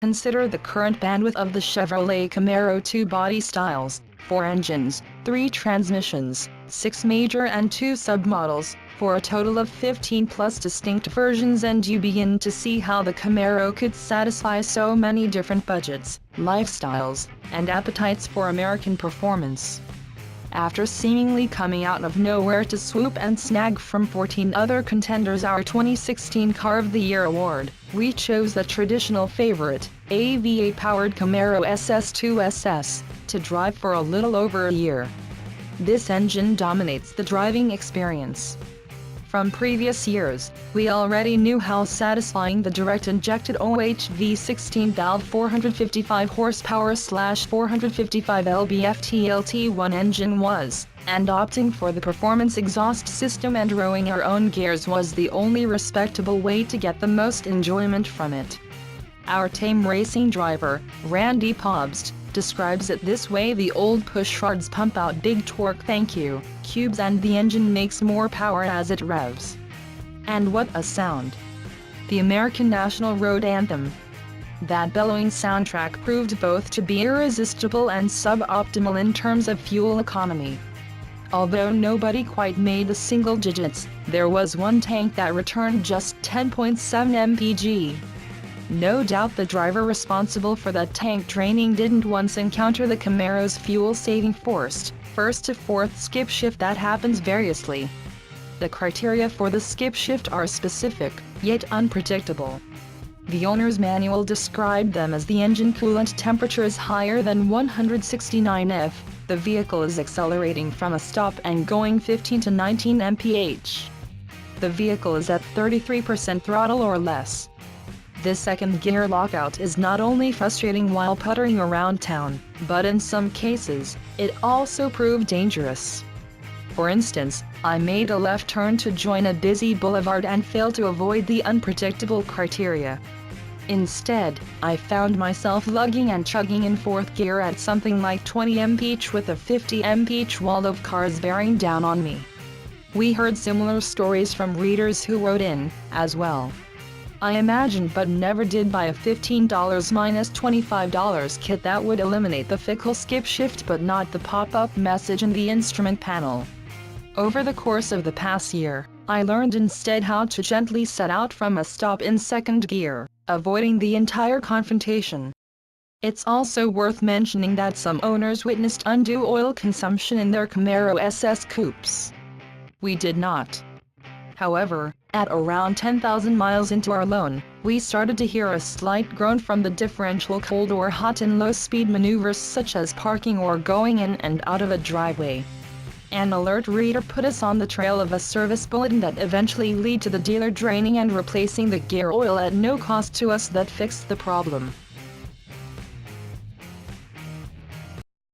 Consider the current bandwidth of the Chevrolet Camaro 2 body styles, 4 engines, 3 transmissions, 6 major and 2 submodels, for a total of 15 plus distinct versions, and you begin to see how the Camaro could satisfy so many different budgets, lifestyles, and appetites for American performance. After seemingly coming out of nowhere to swoop and snag from 14 other contenders our 2016 Car of the Year award, we chose the traditional favorite, a V8-powered Camaro Ss2 SS, to drive for a little over a year. This engine dominates the driving experience. From previous years, we already knew how satisfying the direct-injected OHV 16-valve 455 horsepower/455 lb-ft LT1 engine was, and opting for the performance exhaust system and rowing our own gears was the only respectable way to get the most enjoyment from it. Our tame racing driver, Randy Pobst, describes it this way: the old pushrods pump out big torque thank you cubes and the engine makes more power as it revs. And what a sound! The American national road anthem. That bellowing soundtrack proved both to be irresistible and suboptimal in terms of fuel economy. Although nobody quite made the single digits, there was one tank that returned just 10.7 mpg. No doubt the driver responsible for that tank draining didn't once encounter the Camaro's fuel-saving forced, first to fourth skip shift that happens variously. The criteria for the skip shift are specific, yet unpredictable. The owner's manual described them as the engine coolant temperature is higher than 169 F, the vehicle is accelerating from a stop and going 15 to 19 mph. The vehicle is at 33% throttle or less. This second gear lockout is not only frustrating while puttering around town, but in some cases, it also proved dangerous. For instance, I made a left turn to join a busy boulevard and failed to avoid the unpredictable criteria. Instead, I found myself lugging and chugging in fourth gear at something like 20 mph with a 50 mph wall of cars bearing down on me. We heard similar stories from readers who wrote in, as well. I imagined but never did buy a $15 minus $25 kit that would eliminate the fickle skip shift but not the pop-up message in the instrument panel. Over the course of the past year, I learned instead how to gently set out from a stop in second gear, avoiding the entire confrontation. It's also worth mentioning that some owners witnessed undue oil consumption in their Camaro SS coupes. We did not. However, at around 10,000 miles into our loan, we started to hear a slight groan from the differential cold or hot in low-speed maneuvers such as parking or going in and out of a driveway. An alert reader put us on the trail of a service bulletin that eventually led to the dealer draining and replacing the gear oil at no cost to us that fixed the problem.